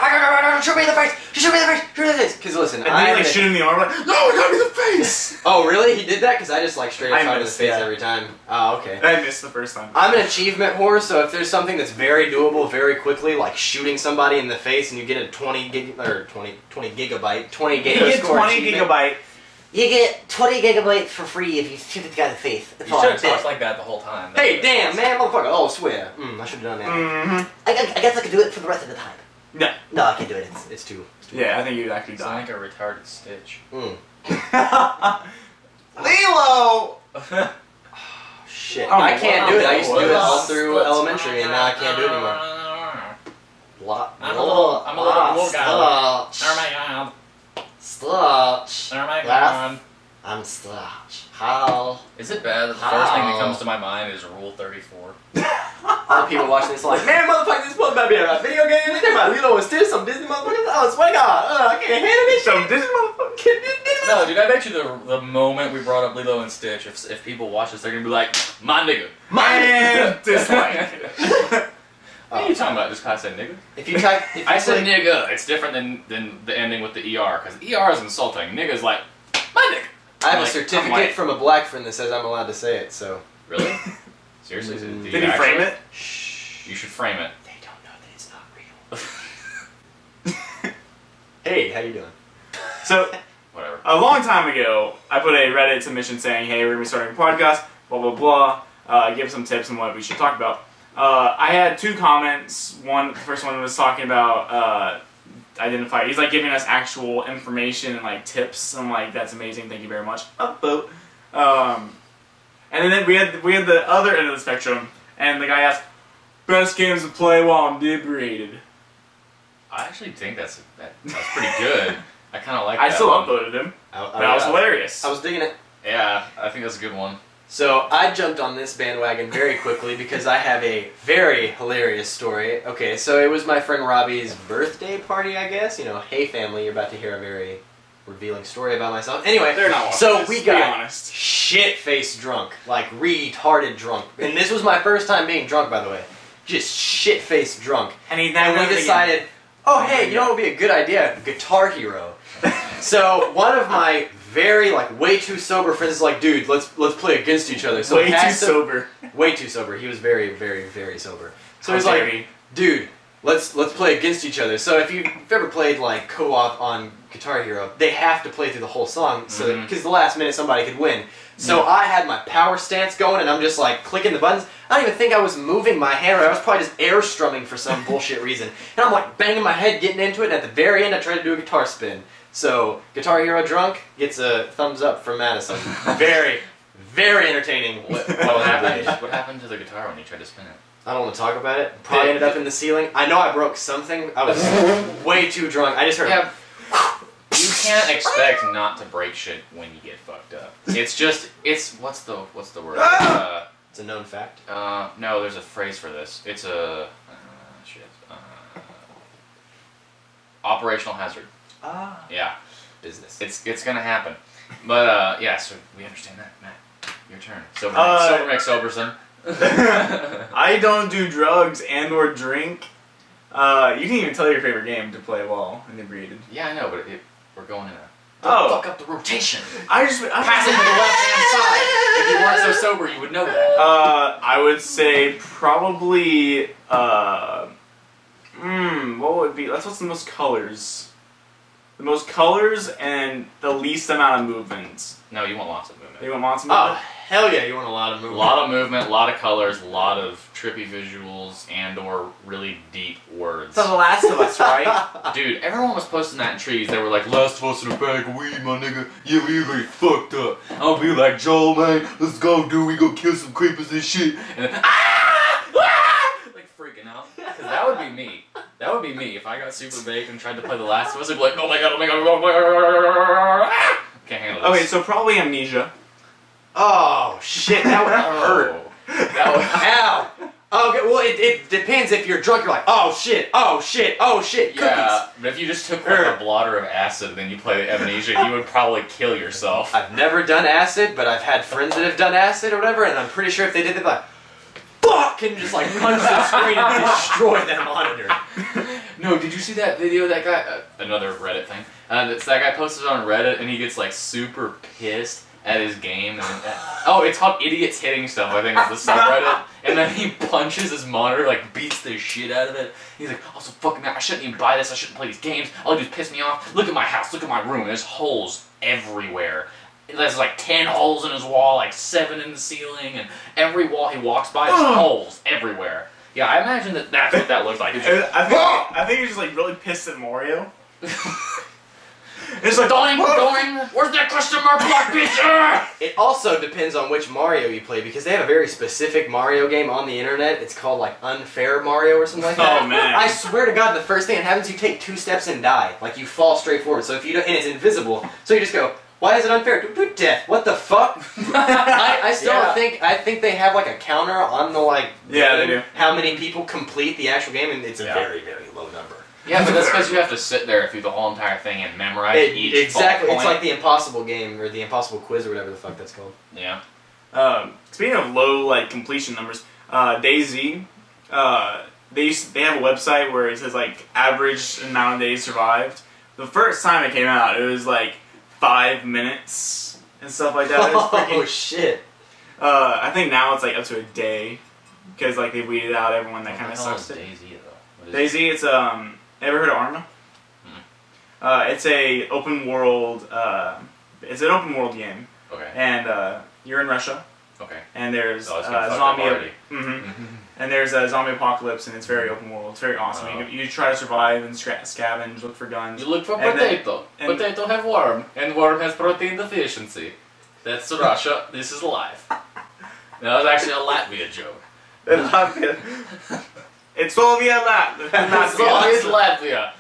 shoot me in the face! Shoot me in the face! Shoot me in the face! Because listen, and then he shoot him in the arm, like, no, it got me in the face! Oh, really? He did that? Because I just straight up shot him in the face every time. Oh, okay. I missed the first time. I'm an achievement whore, so if there's something that's very doable very quickly, like shooting somebody in the face and you get a 20 gigabyte, 20 gigabyte. You get 20 gigabytes for free if you shoot the guy in the face. You should have talked like that the whole time. Hey, damn, man, motherfucker. Oh, swear. I should have done that. I guess I could do it for the rest of the time. No. No, I can't do it. It's too yeah, I think you'd actually die. Like a retarded Stitch. Lilo! Shit. I can't do it. I used to do it all through elementary, and now I can't do it anymore. I'm a little guy. Slotch. Oh my god. I'm Slotch. How? Is it bad that the first thing that comes to my mind is Rule 34? All people watching this are like, man, motherfucker, this supposed to be a video game. They talking about Lilo and Stitch, some Disney motherfuckers. Oh, swear to God. I can't handle this shit. Some Disney motherfuckers. No, dude, I bet you the moment we brought up Lilo and Stitch, if people watch this, they're going to be like, my nigga. Man, dislike. What are you talking about? Just because I said nigga? If you type, I said nigga. It's different than the ending with the ER, because ER is insulting. Nigga's like, my nigga. I have a certificate from a black friend that says I'm allowed to say it, so. Really? Seriously? Did you frame it? Shh. You should frame it. They don't know that it's not real. Hey, how you doing? So, whatever. A long time ago, I put a Reddit submission saying, hey, we're going to be starting a podcast, blah, blah, blah, give some tips on what we should talk about. I had two comments. The first one was talking about identify. He's like giving us actual information and like tips. I'm like, that's amazing. Thank you very much. And then we had the other end of the spectrum, and the guy asked, best games to play while I'm inebriated. I actually think that's pretty good. I kind of like that. I still upvoted him. That was hilarious. I was digging it. Yeah, I think that's a good one. So I jumped on this bandwagon very quickly because I have a very hilarious story. Okay, so it was my friend Robbie's birthday party, I guess. Hey family, you're about to hear a very revealing story about myself. Anyway, they're not so we got shit-faced drunk, like retarded drunk. And this was my first time being drunk, by the way. Just shit-faced drunk. And we decided, oh hey, you know what would be a good idea? Guitar Hero. So one of my way too sober friends is like, dude, let's play against each other. So way too sober. Way too sober. He was very, very, very sober. So he's like, dude, let's play against each other. So if you've ever played like co-op on Guitar Hero, they have to play through the whole song, so because the last minute somebody could win. So I had my power stance going, and I'm just like clicking the buttons. I don't even think I was moving my hand. I was probably just air strumming for some bullshit reason. And I'm like banging my head, getting into it. And at the very end, I tried to do a guitar spin. So, Guitar Hero drunk gets a thumbs up from Madison. Very, very entertaining. What happened to the guitar when you tried to spin it? I don't want to talk about it. Probably ended up in the ceiling. I know I broke something. I was way too drunk. I just heard. Yeah. You can't expect not to break shit when you get fucked up. It's what's the word? It's a known fact. No, there's a phrase for this. It's a operational hazard. Ah. Yeah. Business. It's gonna happen. But yeah, so we understand that. Matt, your turn. Silvermix Soberson. I don't do drugs and or drink. You can even tell your favorite game to play while inebriated. Yeah, I know, but we're going in a... Fuck up the rotation. Pass it to the left-hand side. If you weren't so sober, you would know that. I would say probably, what would be, what's the most colors? The most colors and the least amount of movements. No, you want lots of movement. You want lots of Oh, movement? hell yeah, you want a lot of movement. A lot of movement, a lot of colors, a lot of trippy visuals, and or really deep words. It's The Last of Us, right? Dude, everyone was posting that in trees. They were like, Last of Us in a bag of weed, my nigga. Yeah, we really fucked up. I'll be like, Joel, man, let's go, dude. We go kill some creepers and shit. And then, like freaking out. Because that would be me. That would be me. If I got super baked and tried to play The Last of Us, I'd be like, oh my god, oh my god, oh my god. Can't handle this. Okay, so probably Amnesia. Oh, shit, that would hurt. That would... Ow. Okay, well, it depends. If you're drunk, you're like, oh shit, oh shit, oh shit, cookies. Yeah, but if you just took like a blotter of acid and then you played Amnesia, you would probably kill yourself. I've never done acid, but I've had friends that have done acid or whatever, and I'm pretty sure if they did, they'd be like, fuck, and just like punch the screen and destroy that monitor. No, did you see that video? That guy, another Reddit thing. That guy posted on Reddit, and he gets like super pissed at his game. And it's called Idiots Hitting Stuff, I think is the subreddit. And then he punches his monitor, like beats the shit out of it. He's like, oh, so fucking that, I shouldn't even buy this, I shouldn't play these games. All they do is piss me off. Look at my house, look at my room. There's holes everywhere. There's like 10 holes in his wall, like 7 in the ceiling, and every wall he walks by, there's holes everywhere. Yeah, I imagine that's what that looks like. I think he's just like really pissed at Mario. It's like, doing, where's that question mark block, bitch? It also depends on which Mario you play, because they have a very specific Mario game on the internet. It's called like Unfair Mario or something like that. Oh man! I swear to God, the first thing that happens, you take 2 steps and die. Like you fall straight forward. So if you don't, and it's invisible, so you just go, why is it unfair? Do death. What the fuck? I still don't think. I think they have like a counter on the like. Yeah, game, they do. How many people complete the actual game, and it's a very, very low number. Yeah, but that's because you have to sit there through the whole entire thing and memorize each exactly. point. It's like the Impossible game or the Impossible Quiz or whatever the fuck that's called. Yeah. Speaking of low like completion numbers, DayZ, they have a website where it says like average amount of days survived. The first time it came out, it was like 5 minutes and stuff like that. It was freaking, oh shit! I think now it's like up to a day because like they weeded out everyone that kind of sucks. DayZ though. DayZ, it's ever heard of Arma? It's a open world. It's an open world game. Okay. And you're in Russia. Okay. And there's zombie. And there's a zombie apocalypse, and it's very open world. It's very awesome. You try to survive and scavenge, look for guns. You look for potato. Potato have worm, and worm has protein deficiency. That's Russia. This is life. That was actually a Latvia joke. Latvia. It's Soviet It's Latvia.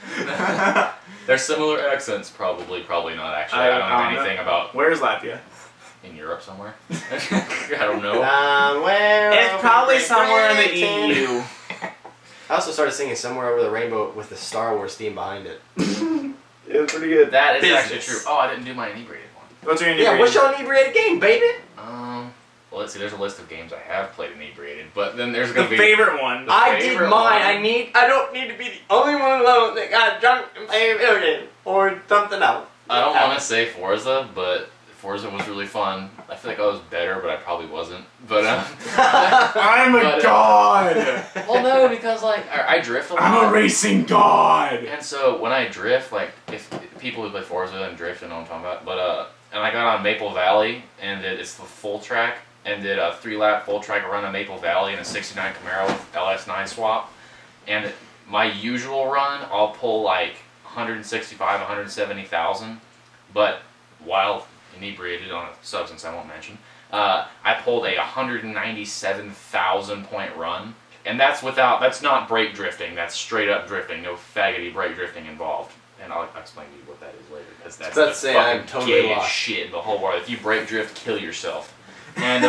There's similar accents, probably not actually. I don't know anything about. Where's Latvia? In Europe somewhere? I don't know. It's probably somewhere in the EU. I also started singing Somewhere Over the Rainbow with the Star Wars theme behind it. It was pretty good. That is actually true. Oh, I didn't do my inebriated one. What's your inebriated? Yeah, what's your inebriated game, baby? Well, let's see. There's a list of games I have played inebriated, but then there's gonna be favorite one. I did mine. I don't need to be the only one alone that got drunk and played a video game or something else. I don't want to say Forza, but Forza was really fun. I feel like I was better, but I probably wasn't. But I'm a god. Well, no, because like I drift a lot. I'm a racing god. And so when I drift, like if people who play Forza and drift, I know what I'm talking about. But and I got on Maple Valley, and it's the full track, and did a 3-lap full track run on Maple Valley in a '69 Camaro with LS9 swap. And my usual run, I'll pull like 165, 170,000, but while inebriated on a substance I won't mention, I pulled a 197,000 point run, and that's not brake drifting, that's straight up drifting, no faggoty brake drifting involved. And I'll explain to you what that is later, because that's the fucking gayest shit in the whole world. If you brake drift, kill yourself. And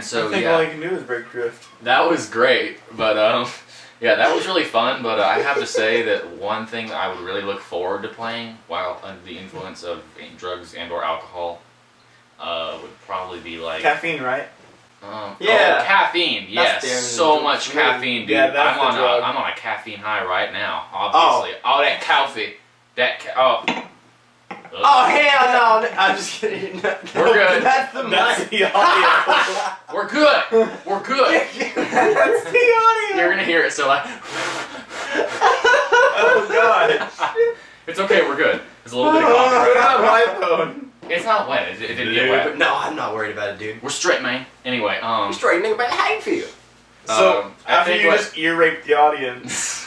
so I think all you can do is brake drift. that was great, but yeah, that was really fun, but I have to say that one thing I would really look forward to playing while under the influence of drugs and or alcohol would probably be like... Caffeine, right? Yeah. Oh, caffeine, yes. So much caffeine, dude. Yeah, that's I'm the drug. on a caffeine high right now, obviously. Oh, that coffee. Oh, hell no! I'm just kidding. No, We're good. That's the That's mic. the audio. we're good. We're good. That's the audio. You're gonna hear it, so like... Oh god. It's okay, we're good. There's a little bit of coffee right now. My phone. It's not wet. It didn't get wet. No, I'm not worried about it, dude. We're straight, man. Anyway, You're straight, nigga, but how you feel? So, I after think you what- just ear raped the audience,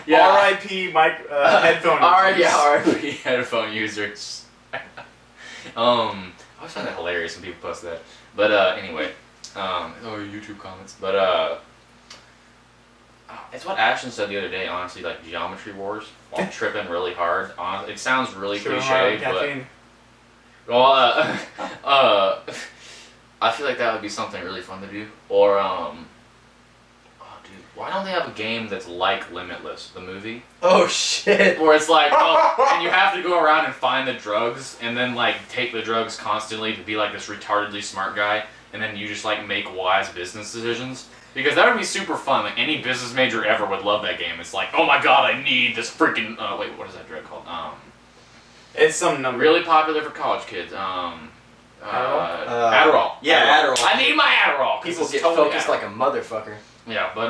Yeah. R.I.P. headphone users. Yeah, R.I.P. headphone users. I always find that hilarious when people post that. But anyway, or YouTube comments. But it's what Ashton said the other day. Honestly, like Geometry Wars while tripping really hard. It sounds really cliche, but well, I feel like that would be something really fun to do. Or dude, why don't they have a game that's like Limitless, the movie? Oh shit! Where it's like, and you have to go around and find the drugs, and then like take the drugs constantly to be like this retardedly smart guy, and then you just like make wise business decisions. Because that would be super fun. Like any business major ever would love that game. It's like, oh my god, I need this freaking. Wait, what is that drug called? It's some number. Really popular for college kids. Adderall. Yeah, Adderall. I need my Adderall. People get focused like a motherfucker. Yeah, but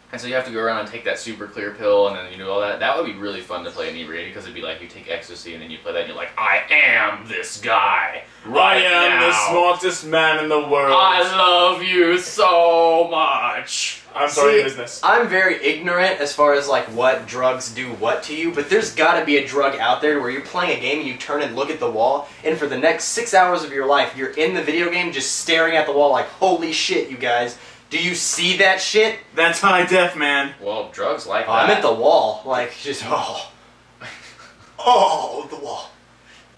and so you have to go around and take that super clear pill, and then you do all that. That would be really fun to play inebriated, because it'd be like you take ecstasy and then you play that, and you're like, I am this guy. Right I am now. the smartest man in the world. I love you so much. I'm sorry, See, business. I'm very ignorant as far as like what drugs do what to you, but there's got to be a drug out there where you're playing a game and you turn and look at the wall, and for the next 6 hours of your life, you're in the video game just staring at the wall like, holy shit, you guys. Do you see that shit? That's high def, man. Well, drugs like that. I'm at the wall, like just oh the wall.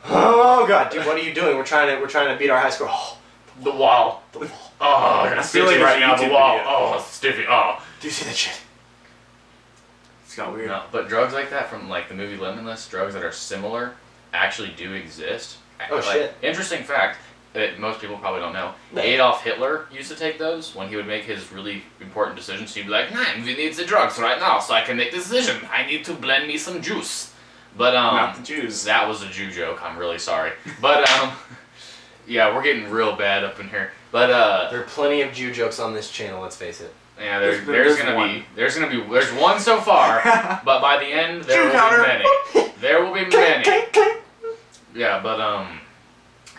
Oh god, dude, what are you doing? We're trying to beat our high score. Oh, the wall. the wall. Oh, I got I feel stiffy like right it's a now. The YouTube wall. video. Oh, it's stiffy. Oh. Do you see that shit? It's got weird. No, but drugs like that from like the movie Limitless, drugs that are similar, actually do exist. Oh, like, shit. Interesting fact that most people probably don't know. No. Adolf Hitler used to take those when he would make his really important decisions. He'd be like, we need the drugs right now so I can make the decision. I need to blend me some juice. But Not the Jews. that was a Jew joke. I'm really sorry. But yeah, we're getting real bad up in here. But There are plenty of Jew jokes on this channel. Let's face it. yeah, There's one so far, but by the end there Jew will counter. be many. There will be many. Yeah, but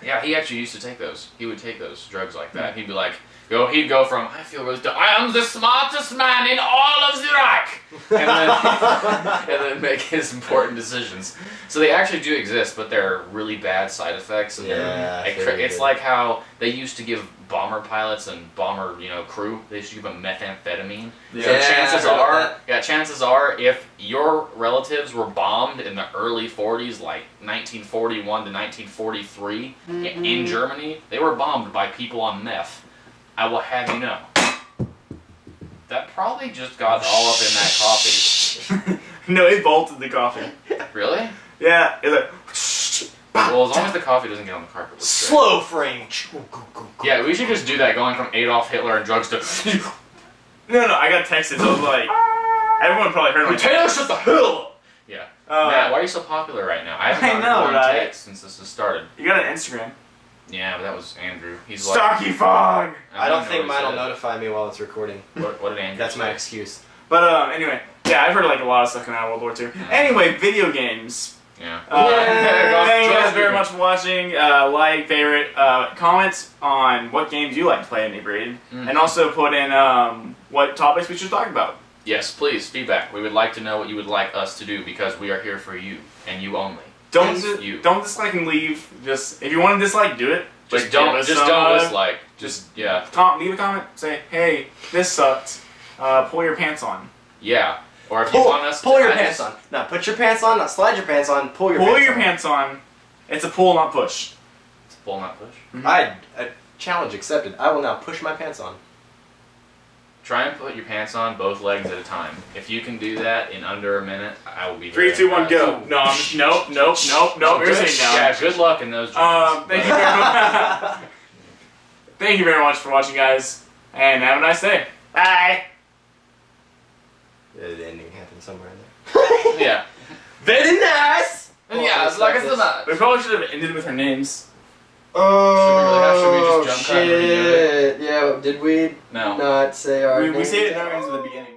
yeah, he actually used to take those. He would take those drugs like that. He'd be like, he'd go from, I feel really dumb, I am the smartest man in all of Iraq, and then make his important decisions. So they actually do exist, but they're really bad side effects. And Yeah, it's like how they used to give bomber pilots and bomber, crew, they used to give them methamphetamine. Yeah. So Yeah, chances are, if your relatives were bombed in the early 40s, like 1941 to 1943, in Germany, they were bombed by people on meth. I will have you know. That probably just got all up in that coffee. No, it bolted the coffee. Really? Yeah, it's like. Well, as long as the coffee doesn't get on the carpet. We're straight. Slow frame. Yeah, we should just do that, going from Adolf Hitler and drugs to... No, I got texted, so I was like. Everyone probably heard me. Taylor, shut the hell up! Yeah. Oh, Matt, why are you so popular right now? I haven't I gotten know, one right? text since this has started. You got an Instagram. Yeah, but that was Andrew. He's like... Stocky Fog! I don't think know mine what will he notify me while it's recording. said. What did Andrew That's my say? excuse. But anyway, yeah, I've heard like a lot of stuff coming out of World War II. Anyway, video games. Yeah. Thank you guys very much for watching. Like, favorite, comments on what games you like to play inebriated, and also put in what topics we should talk about. Yes, please, feedback. We would like to know what you would like us to do because we are here for you and you only. Don't you. Don't dislike and leave. Just if you want to dislike, do it. Just don't dislike. Just yeah. Leave a comment. Say, hey, this sucked. Pull your pants on. Yeah. Or if you want us to pull your pants on. Not put your pants on. Not slide your pants on. Pull your pants on. It's a pull, not push. It's a pull, not push. Mm-hmm. Challenge accepted. I will now push my pants on. Try and put your pants on both legs at a time. If you can do that in under a minute, I will be 3, 2, 1, go. No, nope. You're saying no. Yeah, good luck in those jobs. Thank you very much. Thank you very much for watching, guys, and have a nice day. Bye. The ending happened somewhere in there. Yeah. Very nice. Yeah, it's like it's the We probably should have ended with her names. Oh, should we just jump cut and redo shit. Yeah, did we No. not say our We say it in the beginning.